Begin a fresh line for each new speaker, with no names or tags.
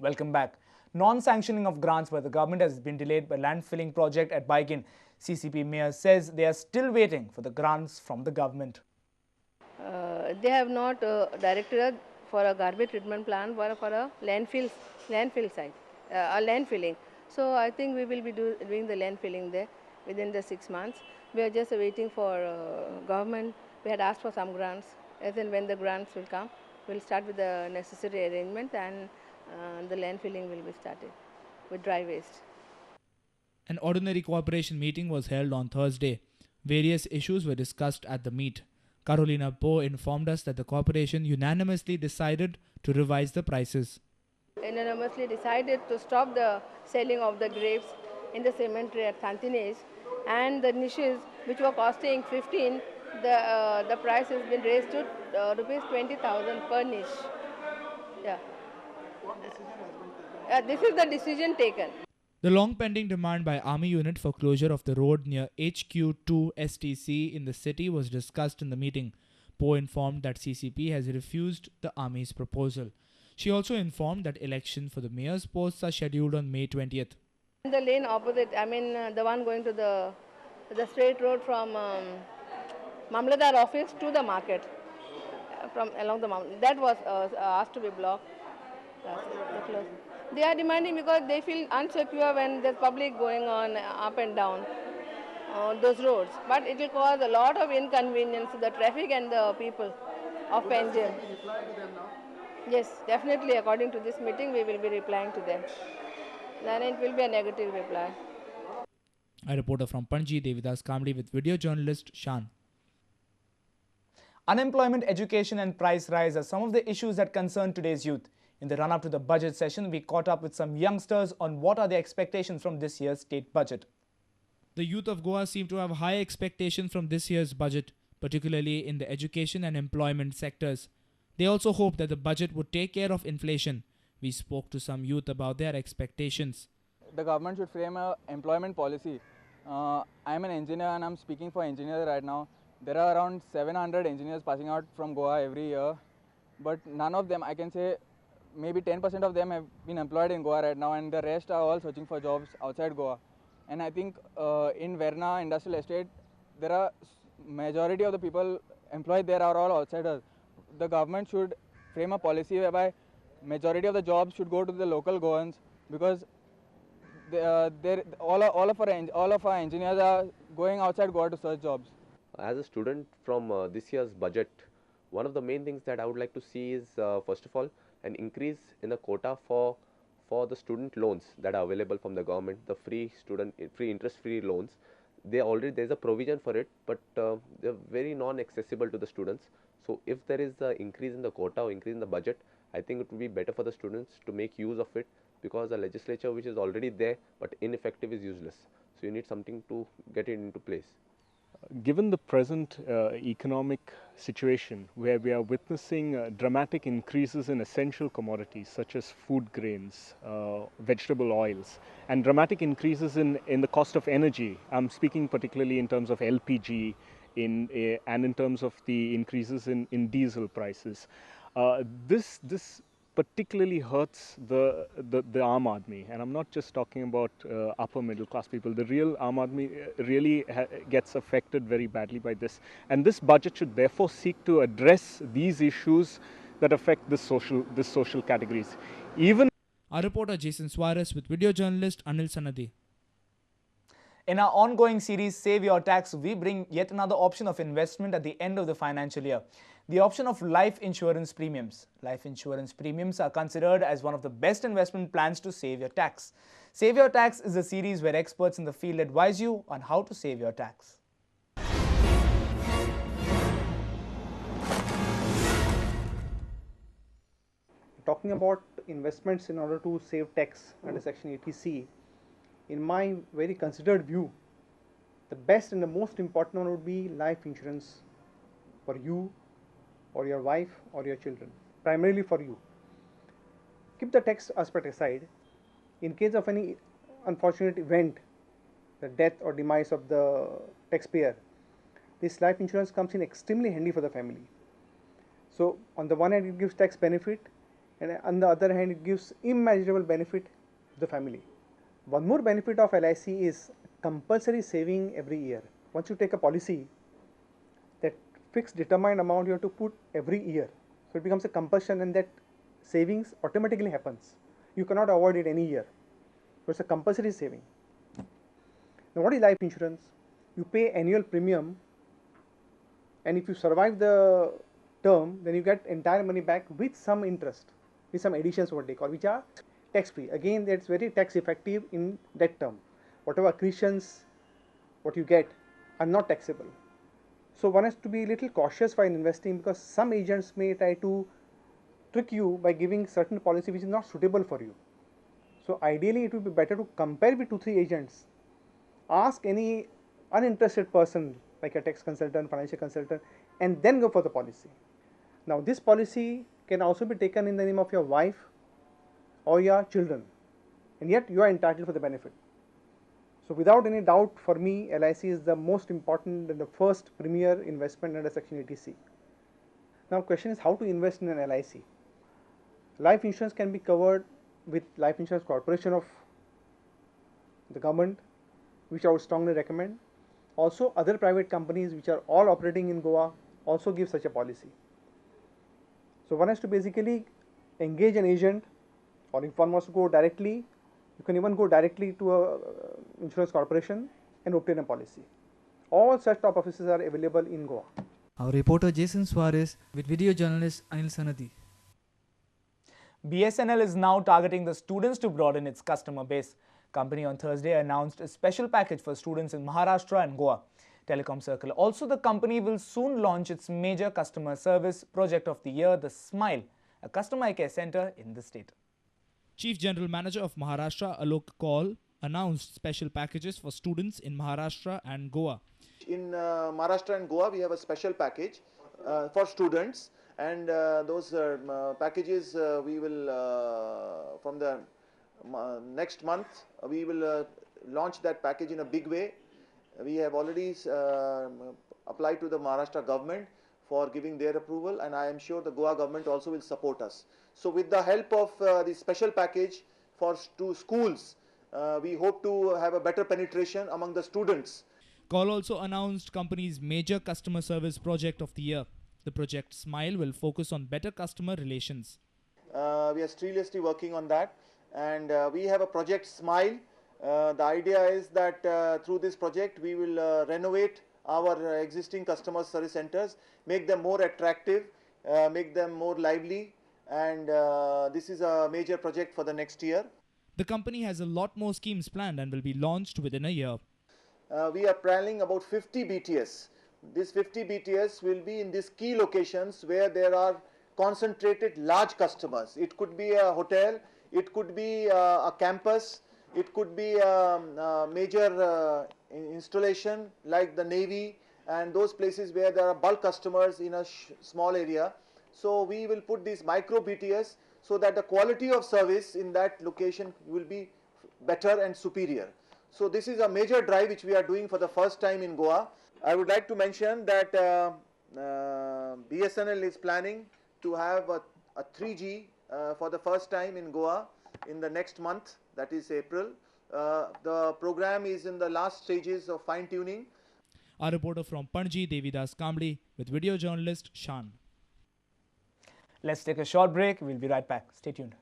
Welcome back. Non-sanctioning of grants by the government has been delayed by land filling project at Baikin. CCP mayor says they are still waiting for the grants from the government.
They have not directed us for a garbage treatment plant but for a landfill site, a landfilling. So I think we will be doing the landfilling there within the 6 months. We are just waiting for government. We had asked for some grants. As and when the grants will come, we'll start with the necessary arrangements and the landfilling will be started with dry waste.
An ordinary cooperation meeting was held on Thursday. Various issues were discussed at the meet. Carolina Poe informed us that the corporation unanimously decided to revise the prices.
Unanimously decided to stop the selling of the grapes in the cemetery at Santinej, and the niches which were costing 15, the price has been raised to rupees 20,000 per niche. Yeah. What decision has been taken? This is the decision taken.
The long-pending demand by Army unit for closure of the road near HQ2 STC in the city was discussed in the meeting. Poe informed that CCP has refused the Army's proposal. She also informed that elections for the mayor's posts are scheduled on May 20th.
The lane opposite, the one going to the straight road from Mamladar office to the market, from along the mountain, that was asked to be blocked. They are demanding because they feel unsecure when there's public going on up and down those roads. But it will cause a lot of inconvenience to the traffic and the people of Panjim. Yes, definitely. According to this meeting, we will be replying to them. Then it will be a negative reply.
A reporter from Panji, Devidas Kamli, with video journalist Shan.
Unemployment, education and price rise are some of the issues that concern today's youth. In the run-up to the budget session, we caught up with some youngsters on what are their expectations from this year's state budget.
The youth of Goa seem to have high expectations from this year's budget, particularly in the education and employment sectors. They also hope that the budget would take care of inflation. We spoke to some youth about their expectations.
The government should frame an employment policy. I'm an engineer and I'm speaking for engineers right now. There are around 700 engineers passing out from Goa every year, but none of them, I can say, maybe 10% of them have been employed in Goa right now, and the rest are all searching for jobs outside Goa. And I think in Verna Industrial Estate, there are majority of the people employed there are all outsiders. The government should frame a policy whereby majority of the jobs should go to the local Goans, because all of our engineers are going outside Goa to search jobs.
As a student from this year's budget, one of the main things that I would like to see is, first of all, an increase in the quota for the student loans that are available from the government, the free interest-free loans. There's a provision for it, but they're very non-accessible to the students. So if there is an increase in the quota or increase in the budget, I think it would be better for the students to make use of it, because the legislature which is already there but ineffective is useless. So you need something to get it into place.
Given the present economic situation, where we are witnessing dramatic increases in essential commodities such as food grains, vegetable oils, and dramatic increases in the cost of energy, I'm speaking particularly in terms of LPG and in terms of the increases in diesel prices. This particularly hurts the Aam Aadmi, and I'm not just talking about upper middle class people. The real Aam Aadmi really gets affected very badly by this, and this budget should therefore seek to address these issues that affect this social categories.
Our reporter Jason Suarez with video journalist Anil Sanadi.
In our ongoing series, Save Your Tax, we bring yet another option of investment at the end of the financial year. The option of life insurance premiums. Life insurance premiums are considered as one of the best investment plans to save your tax. Save Your Tax is a series where experts in the field advise you on how to save your tax.
Talking about investments in order to save tax under Section 80C, in my very considered view, the best and the most important one would be life insurance for you or your wife or your children, primarily for you. Keep the tax aspect aside. In case of any unfortunate event, the death or demise of the taxpayer, this life insurance comes in extremely handy for the family. So on the one hand, it gives tax benefit. and on the other hand, it gives immeasurable benefit to the family. One more benefit of LIC is compulsory saving every year. Once you take a policy, that fixed determined amount you have to put every year. So it becomes a compulsion, and that savings automatically happens. You cannot avoid it any year. So it's a compulsory saving. Now what is life insurance? You pay annual premium, and if you survive the term, then you get entire money back with some interest, with some additions what they call, which are tax free. Again, that's very tax effective in that term. Whatever accretions what you get are not taxable. So one has to be a little cautious while investing, because some agents may try to trick you by giving certain policy which is not suitable for you. So ideally it would be better to compare with 2-3 agents. Ask any uninterested person like a tax consultant, financial consultant, and then go for the policy. Now this policy can also be taken in the name of your wife or your children, and yet you are entitled for the benefit. So without any doubt, for me, LIC is the most important and the first premier investment under Section 80C. Now question is how to invest in an LIC. Life insurance can be covered with Life Insurance Corporation of the government, which I would strongly recommend. Also other private companies which are all operating in Goa also give such a policy. So one has to basically engage an agent, or if one wants to go directly, you can even go directly to a insurance corporation and obtain a policy. All such top offices are available in Goa.
Our reporter Jason Suarez with video journalist Anil Sanadi.
BSNL is now targeting the students to broaden its customer base. Company on Thursday announced a special package for students in Maharashtra and Goa. Telecom Circle. Also, the company will soon launch its major customer service project of the year, the Smile, a customer care center in the state.
Chief General Manager of Maharashtra, Alok Kaul, announced special packages for students in Maharashtra and Goa.
In Maharashtra and Goa, we have a special package for students, and those packages we will, from the next month, we will launch that package in a big way. We have already applied to the Maharashtra government for giving their approval, and I am sure the Goa government also will support us. So with the help of the special package for schools, we hope to have a better penetration among the students.
Kaul also announced company's major customer service project of the year. The project Smile will focus on better customer relations.
We are seriously working on that, and we have a project Smile. The idea is that through this project we will renovate our existing customer service centers, make them more attractive, make them more lively, and this is a major project for the next year.
The company has a lot more schemes planned and will be launched within a year.
We are planning about 50 BTS. This 50 BTS will be in these key locations where there are concentrated large customers. It could be a hotel, it could be a campus, it could be a major installation like the Navy, and those places where there are bulk customers in a small area. So we will put these micro BTS so that the quality of service in that location will be better and superior. So this is a major drive which we are doing for the first time in Goa. I would like to mention that BSNL is planning to have a 3G for the first time in Goa in the next month, that is April. The program is in the last stages of fine-tuning.
Our reporter from Panji, Devidas Kamble, with video journalist Shan.
Let's take a short break. We'll be right back. Stay tuned.